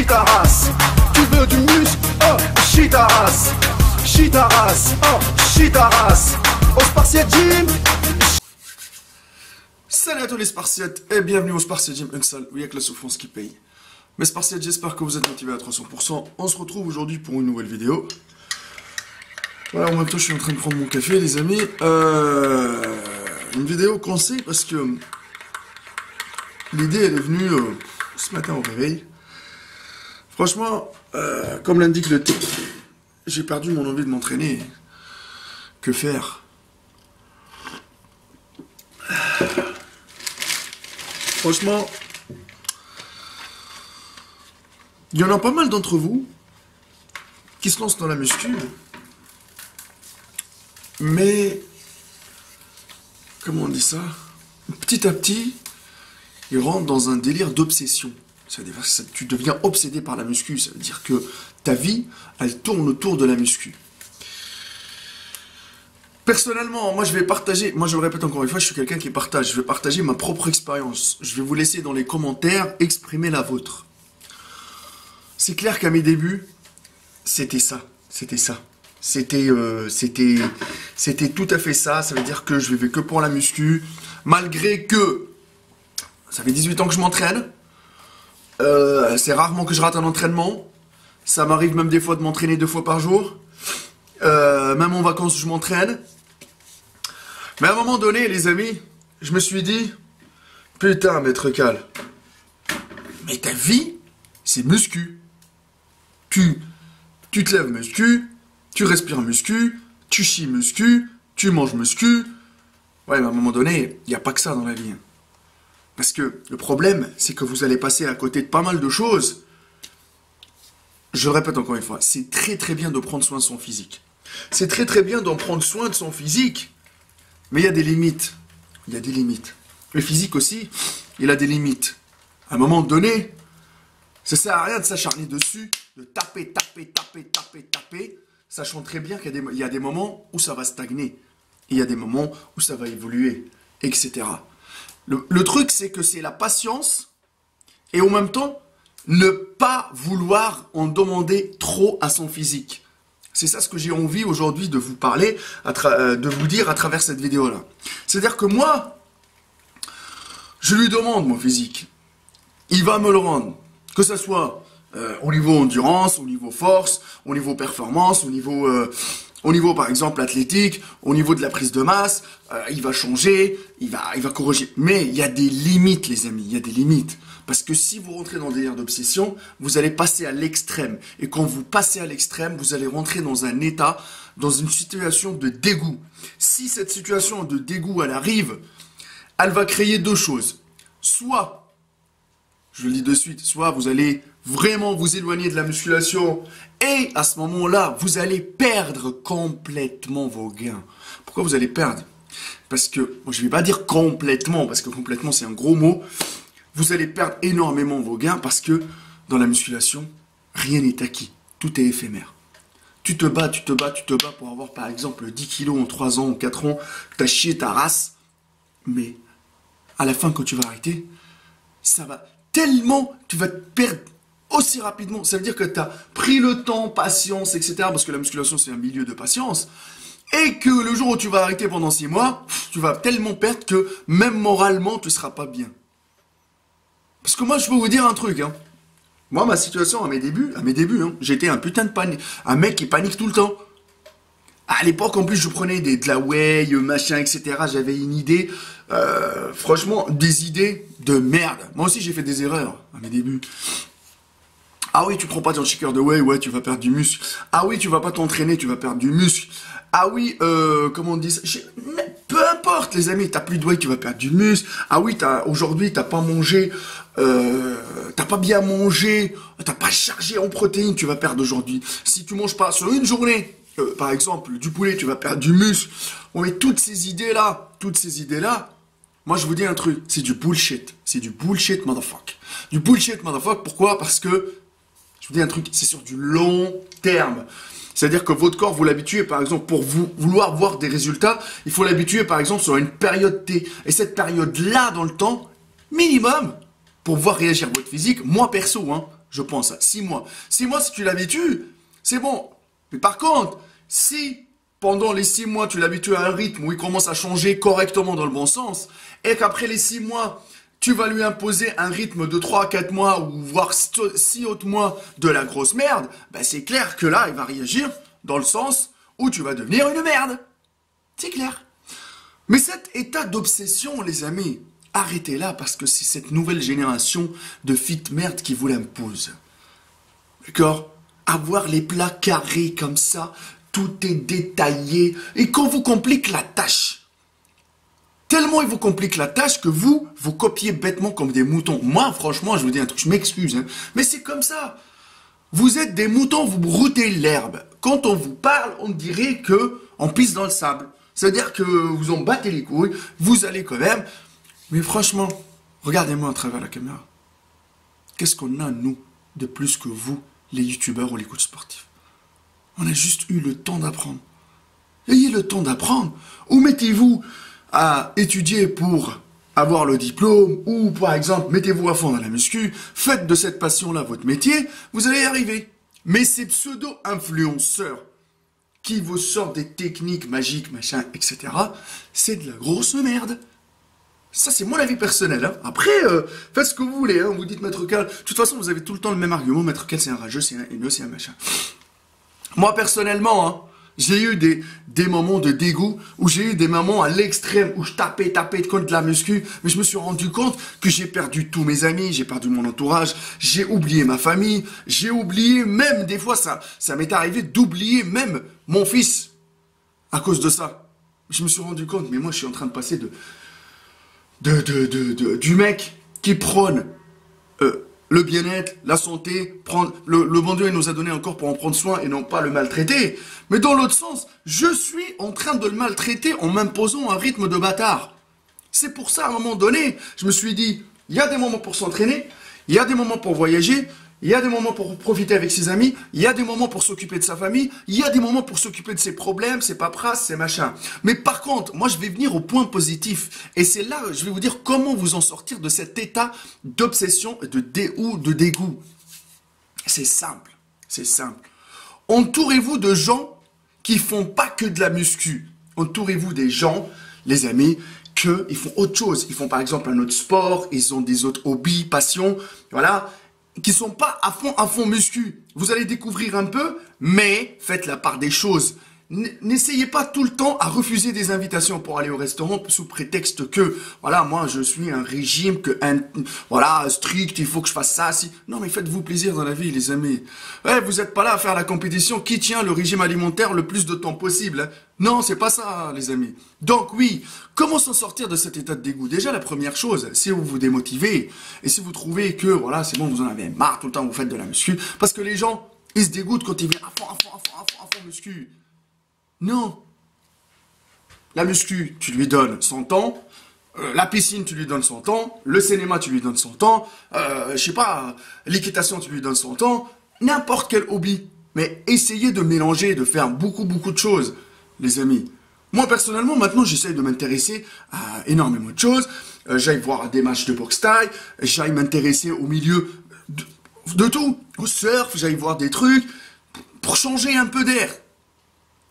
chie ta race. Tu veux du muscle, oh, chie ta race. Chie ta race, oh, chie ta race. Au Spartiate Gym. Salut à tous les Spartiates et bienvenue au Spartiate Gym, une salle où il n'y a que la souffrance qui paye. Mes Spartiates, j'espère que vous êtes motivés à 300%. On se retrouve aujourd'hui pour une nouvelle vidéo. Voilà, en même temps je suis en train de prendre mon café les amis. Une vidéo conseil parce que l'idée elle est venue ce matin au réveil. Franchement, comme l'indique le titre, j'ai perdu mon envie de m'entraîner. Que faire? Franchement, il y en a pas mal d'entre vous qui se lancent dans la muscu, mais, comment on dit ça? Petit à petit, ils rentrent dans un délire d'obsession. Tu deviens obsédé par la muscu, ça veut dire que ta vie, elle tourne autour de la muscu. Personnellement, moi je vais partager, moi je le répète encore une fois, je suis quelqu'un qui partage, je vais partager ma propre expérience. Je vais vous laisser dans les commentaires exprimer la vôtre. C'est clair qu'à mes débuts, c'était ça. C'était tout à fait ça. Ça veut dire que je vivais que pour la muscu. Malgré que ça fait 18 ans que je m'entraîne. C'est rarement que je rate un entraînement. Ça m'arrive même des fois de m'entraîner 2 fois par jour. Même en vacances, je m'entraîne. Mais à un moment donné, les amis, je me suis dit, putain, maître Cal, mais ta vie, c'est muscu. Tu te lèves muscu, tu respires muscu, tu chies muscu, tu manges muscu. Ouais, mais à un moment donné, il n'y a pas que ça dans la vie. Parce que le problème, c'est que vous allez passer à côté de pas mal de choses. Je le répète encore une fois, c'est très très bien de prendre soin de son physique. C'est très très bien d'en prendre soin de son physique. Mais il y a des limites. Il y a des limites. Le physique aussi, il a des limites. À un moment donné, ça sert à rien de s'acharner dessus, de taper, sachant très bien qu'il y a des moments où ça va stagner. Et il y a des moments où ça va évoluer, etc. Le truc, c'est que c'est la patience et en même temps, ne pas vouloir en demander trop à son physique. C'est ça ce que j'ai envie aujourd'hui de vous parler, de vous dire à travers cette vidéo-là. C'est-à-dire que moi, je lui demande mon physique. Il va me le rendre. Que ce soit au niveau endurance, au niveau force, au niveau performance, au niveau par exemple athlétique, au niveau de la prise de masse. Il va changer, il va corriger. Mais il y a des limites les amis, il y a des limites. Parce que si vous rentrez dans des délires d'obsession, vous allez passer à l'extrême. Et quand vous passez à l'extrême, vous allez rentrer dans un état, dans une situation de dégoût. Si cette situation de dégoût, elle arrive, elle va créer 2 choses. Soit, je le dis de suite, soit vous allez vraiment vous éloigner de la musculation et à ce moment-là, vous allez perdre complètement vos gains. Pourquoi vous allez perdre? Parce que, moi, je ne vais pas dire complètement, parce que complètement c'est un gros mot. Vous allez perdre énormément vos gains parce que dans la musculation, rien n'est acquis. Tout est éphémère. Tu te bats pour avoir par exemple 10 kilos en 3 ans ou 4 ans, tu as chié ta race, mais à la fin quand tu vas arrêter, ça va tellement, tu vas te perdre aussi rapidement. Ça veut dire que tu as pris le temps, patience, etc. Parce que la musculation c'est un milieu de patience. Et que le jour où tu vas arrêter pendant 6 mois, tu vas tellement perdre que même moralement tu ne seras pas bien. Parce que moi, je peux vous dire un truc, hein. Moi, ma situation à mes débuts, hein, j'étais un putain de panique, un mec qui panique tout le temps. À l'époque, en plus, je prenais de la whey, machin, etc. J'avais une idée, franchement, des idées de merde. Moi aussi, j'ai fait des erreurs à mes débuts. Ah oui, tu prends pas ton shaker de whey, ouais, tu vas perdre du muscle. Ah oui, tu vas pas t'entraîner, tu vas perdre du muscle. Ah oui, comment on dit ça? Peu importe, les amis, t'as plus de whey, tu vas perdre du muscle. Ah oui, aujourd'hui, t'as pas mangé, t'as pas bien mangé, t'as pas chargé en protéines, tu vas perdre aujourd'hui. Si tu manges pas sur une journée, par exemple, du poulet, tu vas perdre du muscle. On met toutes ces idées-là, moi je vous dis un truc, c'est du bullshit. C'est du bullshit, motherfucker. Du bullshit, motherfucker, pourquoi? Parce que, je vous dis un truc, c'est sur du long terme. C'est-à-dire que votre corps, vous l'habituez, par exemple, pour vouloir voir des résultats, il faut l'habituer, par exemple, sur une période T. Et cette période-là, dans le temps, minimum, pour voir réagir votre physique, moi perso, hein, je pense. 6 mois. 6 mois, si tu l'habitues, c'est bon. Mais par contre, si pendant les 6 mois, tu l'habitues à un rythme où il commence à changer correctement dans le bon sens, et qu'après les 6 mois, tu vas lui imposer un rythme de 3 à 4 mois, ou voire 6 autres mois de la grosse merde, ben c'est clair que là, il va réagir dans le sens où tu vas devenir une merde. C'est clair. Mais cet état d'obsession, les amis, arrêtez-là parce que c'est cette nouvelle génération de fit merde qui vous l'impose. D'accord? Avoir les plats carrés comme ça, tout est détaillé, et qu'on vous complique la tâche. Tellement il vous complique la tâche que vous copiez bêtement comme des moutons. Moi, franchement, je vous dis un truc, je m'excuse, hein, mais c'est comme ça. Vous êtes des moutons, vous broutez l'herbe. Quand on vous parle, on dirait que on pisse dans le sable. C'est-à-dire que vous en battez les couilles, vous allez quand même. Mais franchement, regardez-moi à travers la caméra. Qu'est-ce qu'on a, nous, de plus que vous, les youtubeurs ou les coachs sportifs? On a juste eu le temps d'apprendre. Ayez le temps d'apprendre. Ou mettez-vous à étudier pour avoir le diplôme, ou par exemple, mettez-vous à fond dans la muscu, faites de cette passion-là votre métier, vous allez y arriver. Mais ces pseudo-influenceurs qui vous sortent des techniques magiques, machin, etc., c'est de la grosse merde. Ça, c'est mon avis personnel. Hein. Après, faites ce que vous voulez. Hein. Vous dites Maître Cal. De toute façon, vous avez tout le temps le même argument. Maître Cal, c'est un rageux, c'est un haineux, c'est un machin. Moi, personnellement, hein, j'ai eu des moments de dégoût, où j'ai eu des moments à l'extrême, où je tapais contre la muscu, mais je me suis rendu compte que j'ai perdu tous mes amis, j'ai perdu mon entourage, j'ai oublié ma famille, j'ai oublié même, des fois, ça m'est arrivé d'oublier même mon fils, à cause de ça. Je me suis rendu compte, mais moi, je suis en train de passer du mec qui prône le bien-être, la santé, le bon Dieu il nous a donné un corps pour en prendre soin et non pas le maltraiter. Mais dans l'autre sens, je suis en train de le maltraiter en m'imposant un rythme de bâtard. C'est pour ça, à un moment donné, je me suis dit, il y a des moments pour s'entraîner, il y a des moments pour voyager, il y a des moments pour profiter avec ses amis, il y a des moments pour s'occuper de sa famille, il y a des moments pour s'occuper de ses problèmes, ses paperasses, ses machins. Mais par contre, moi je vais venir au point positif. Et c'est là, je vais vous dire comment vous en sortir de cet état d'obsession, de dégoût. C'est simple, c'est simple. Entourez-vous de gens qui font pas que de la muscu. Entourez-vous des gens, les amis, qu'ils font autre chose. Ils font par exemple un autre sport, ils ont des autres hobbies, passions, voilà, qui sont pas à fond muscu. Vous allez découvrir un peu, mais faites la part des choses. N'essayez pas tout le temps à refuser des invitations pour aller au restaurant sous prétexte que, voilà, moi je suis un régime, voilà, strict, il faut que je fasse ça, si. Non, mais faites-vous plaisir dans la vie, les amis. Ouais, vous n'êtes pas là à faire la compétition qui tient le régime alimentaire le plus de temps possible. Hein. Non, c'est pas ça, les amis. Donc oui, comment s'en sortir de cet état de dégoût? Déjà, la première chose, si vous vous démotivez, et si vous trouvez que, voilà, c'est bon, vous en avez marre, tout le temps vous faites de la muscu, parce que les gens, ils se dégoûtent quand ils viennent à fond muscu. Non. La muscu, tu lui donnes 100 ans. La piscine, tu lui donnes 100 ans. Le cinéma, tu lui donnes 100 ans. Je sais pas, l'équitation, tu lui donnes 100 ans. N'importe quel hobby. Mais essayez de mélanger, de faire beaucoup de choses, les amis. Moi, personnellement, maintenant, j'essaye de m'intéresser à énormément de choses. J'aille voir des matchs de boxe thaï. J'aille m'intéresser au milieu de tout. Au surf, j'aille voir des trucs pour changer un peu d'air.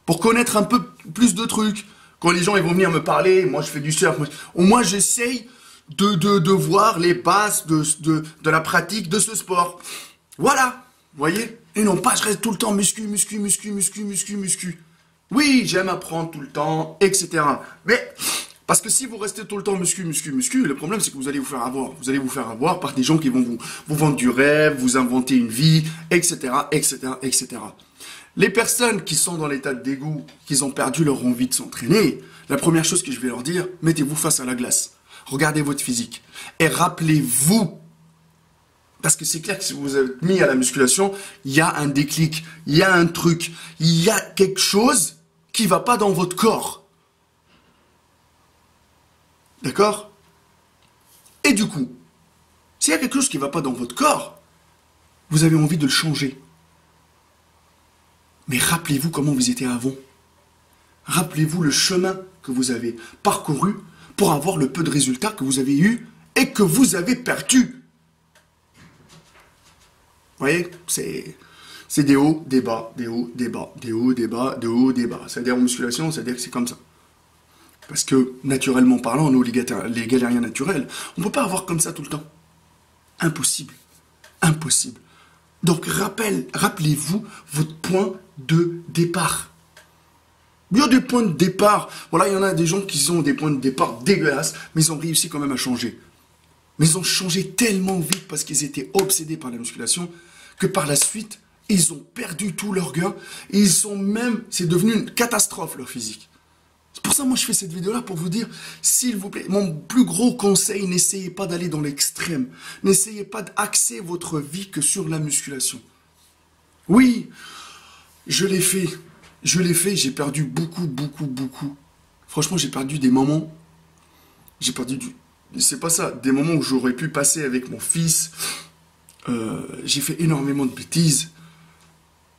Pour connaître un peu plus de trucs. Quand les gens ils vont venir me parler, moi je fais du surf, au moins j'essaye de voir les bases de la pratique de ce sport. Voilà, vous voyez? Et non pas je reste tout le temps muscu. Oui, j'aime apprendre tout le temps, etc. Mais, parce que si vous restez tout le temps muscu, le problème c'est que vous allez vous faire avoir. Vous allez vous faire avoir par des gens qui vont vous vendre du rêve, vous inventer une vie, etc. Les personnes qui sont dans l'état de dégoût, qui ont perdu leur envie de s'entraîner, la première chose que je vais leur dire, mettez-vous face à la glace. Regardez votre physique. Et rappelez-vous, parce que c'est clair que si vous êtes mis à la musculation, il y a un déclic, il y a un truc, il y a quelque chose qui ne va pas dans votre corps. D'accord? Et du coup, s'il y a quelque chose qui ne va pas dans votre corps, vous avez envie de le changer. Mais rappelez-vous comment vous étiez avant. Rappelez-vous le chemin que vous avez parcouru pour avoir le peu de résultats que vous avez eu et que vous avez perdu. voyez, c'est des hauts, des bas, des hauts, des bas, des hauts, des bas, des hauts, des bas. C'est-à-dire en musculation, c'est-à-dire que c'est comme ça. Parce que, naturellement parlant, nous, les galériens naturels, on ne peut pas avoir comme ça tout le temps. Impossible. Impossible. Donc, rappelez-vous votre point de départ. Il y a des points de départ. Voilà, il y en a des gens qui ont des points de départ dégueulasses, mais ils ont réussi quand même à changer. Mais ils ont changé tellement vite parce qu'ils étaient obsédés par la musculation que par la suite, ils ont perdu tout leur gain. Et ils sont même, c'est devenu une catastrophe leur physique. C'est pour ça, moi, je fais cette vidéo-là pour vous dire, s'il vous plaît, mon plus gros conseil, n'essayez pas d'aller dans l'extrême. N'essayez pas d'axer votre vie que sur la musculation. Oui, je l'ai fait. J'ai perdu beaucoup. Franchement, j'ai perdu des moments. C'est pas ça, des moments où j'aurais pu passer avec mon fils. J'ai fait énormément de bêtises.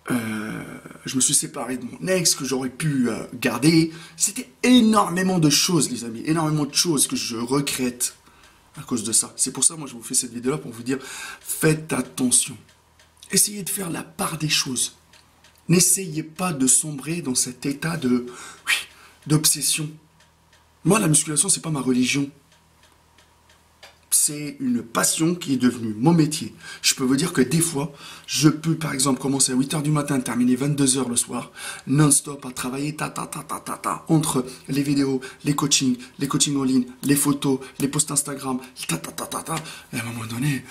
Je me suis séparé de mon ex que j'aurais pu garder. C'était énormément de choses, les amis. Énormément de choses que je regrette à cause de ça. C'est pour ça, moi, je vous fais cette vidéo-là pour vous dire, faites attention. Essayez de faire la part des choses. N'essayez pas de sombrer dans cet état d'obsession. Moi, la musculation, c'est pas ma religion. C'est une passion qui est devenue mon métier. Je peux vous dire que des fois, je peux par exemple commencer à 8 h du matin, terminer 22 h le soir, non-stop à travailler, entre les vidéos, les coachings en ligne, les photos, les posts Instagram, Et à un moment donné,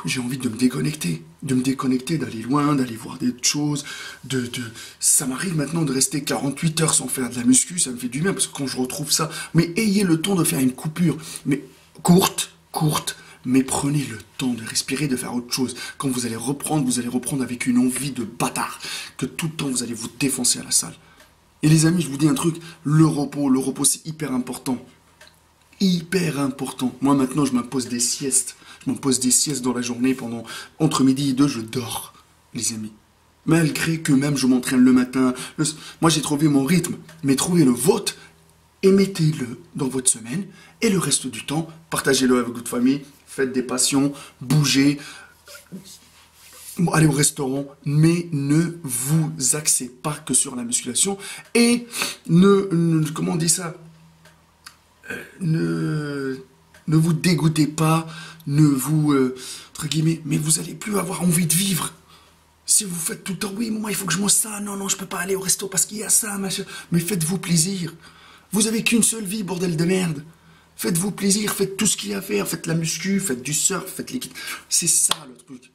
j'ai envie de me déconnecter, d'aller loin, d'aller voir des choses, Ça m'arrive maintenant de rester 48 heures sans faire de la muscu, ça me fait du bien, parce que quand je retrouve ça, mais ayez le temps de faire une coupure, mais courte, mais prenez le temps de respirer, de faire autre chose. Quand vous allez reprendre avec une envie de bâtard, que tout le temps vous allez vous défoncer à la salle. Et les amis, je vous dis un truc, le repos c'est hyper important. Hyper important. Moi maintenant, je m'impose des siestes. Je m'impose des siestes dans la journée entre midi et 2, je dors, les amis. Malgré que même je m'entraîne le matin. Moi j'ai trouvé mon rythme, mais trouvez le vôtre et mettez-le dans votre semaine. Et le reste du temps, partagez-le avec votre famille, faites des passions, bougez, allez au restaurant, mais ne vous axez pas que sur la musculation et comment on dit ça, ne vous dégoûtez pas, entre guillemets, mais vous allez plus avoir envie de vivre. Si vous faites tout le temps, oui, moi il faut que je mange ça, non, je peux pas aller au resto parce qu'il y a ça, machin, mais faites-vous plaisir. Vous avez qu'une seule vie, bordel de merde. Faites-vous plaisir, faites tout ce qu'il y a à faire, faites la muscu, faites du surf, faites les... C'est ça le truc.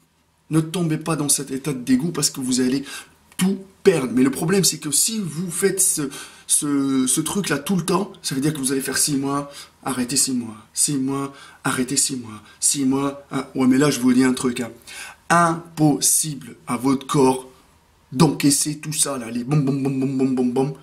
Ne tombez pas dans cet état de dégoût parce que vous allez tout perdre. Mais le problème, c'est que si vous faites ce truc-là tout le temps, ça veut dire que vous allez faire 6 mois, arrêtez 6 mois, 6 mois, arrêtez 6 mois, 6 mois. Ouais, mais là, je vous dis un truc. Impossible à votre corps d'encaisser tout ça, là, les bom,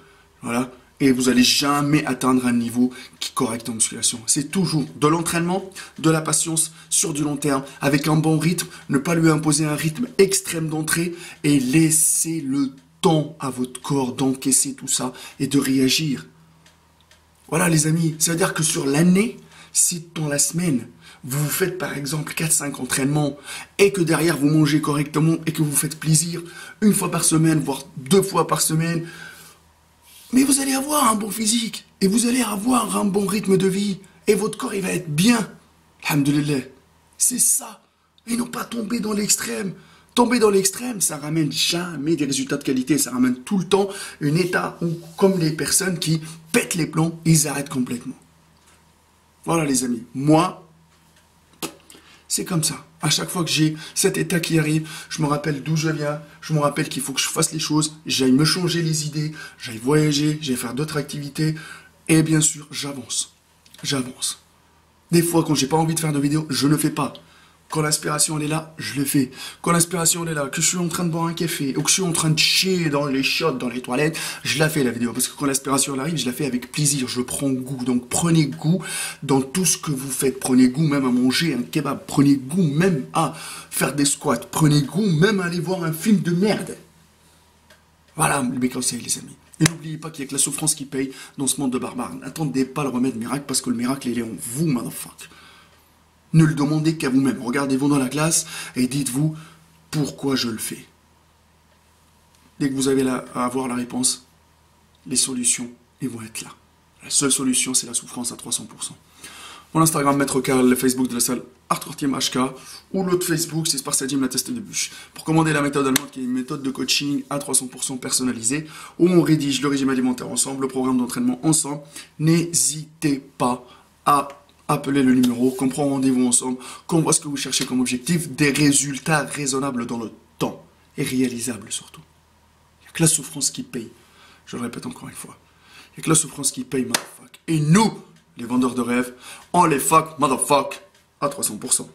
voilà. Et vous n'allez jamais atteindre un niveau qui est correct en musculation. C'est toujours de l'entraînement, de la patience sur du long terme, avec un bon rythme, ne pas lui imposer un rythme extrême d'entrée et laisser le temps à votre corps d'encaisser tout ça et de réagir. Voilà les amis, ça veut dire que sur l'année, si dans la semaine, vous faites par exemple 4-5 entraînements et que derrière vous mangez correctement et que vous faites plaisir 1 fois par semaine, voire 2 fois par semaine, mais vous allez avoir un bon physique, et vous allez avoir un bon rythme de vie, et votre corps il va être bien. Alhamdulillah. C'est ça. Et non pas tomber dans l'extrême. Tomber dans l'extrême, ça ramène jamais des résultats de qualité, ça ramène tout le temps un état où, comme les personnes qui pètent les plombs, ils arrêtent complètement. Voilà les amis, moi, c'est comme ça. À chaque fois que j'ai cet état qui arrive, je me rappelle d'où je viens, je me rappelle qu'il faut que je fasse les choses, j'aille me changer les idées, j'aille voyager, j'aille faire d'autres activités, et bien sûr, j'avance. J'avance. Des fois, quand j'ai pas envie de faire de vidéo, je ne fais pas. Quand l'inspiration elle est là, je le fais. Quand l'inspiration elle est là, que je suis en train de boire un café, ou que je suis en train de chier dans les chiottes, dans les toilettes, je la fais la vidéo. Parce que quand l'inspiration elle arrive, je la fais avec plaisir, je prends goût. Donc prenez goût dans tout ce que vous faites. Prenez goût même à manger un kebab. Prenez goût même à faire des squats. Prenez goût même à aller voir un film de merde. Voilà mes conseils les amis. Et n'oubliez pas qu'il n'y a que la souffrance qui paye dans ce monde de barbares. N'attendez pas le remède miracle parce que le miracle il est en vous, motherfucker. Ne le demandez qu'à vous-même. Regardez-vous dans la glace et dites-vous, pourquoi je le fais. Dès que vous avez à avoir la réponse, les solutions, ils vont être là. La seule solution, c'est la souffrance à 300%. Mon Instagram, Maître Karl, le Facebook de la salle Arthur HK, ou l'autre Facebook, c'est Sparsadim, la teste de bûche. Pour commander la méthode allemande, qui est une méthode de coaching à 300% personnalisée, où on rédige le régime alimentaire ensemble, le programme d'entraînement ensemble, n'hésitez pas à appeler le numéro, qu'on prend rendez-vous ensemble, qu'on voit ce que vous cherchez comme objectif, des résultats raisonnables dans le temps, et réalisables surtout. Il n'y a que la souffrance qui paye. Je le répète encore une fois. Il n'y a que la souffrance qui paye, motherfuck. Et nous, les vendeurs de rêves, on les fuck, motherfuck, à 300%.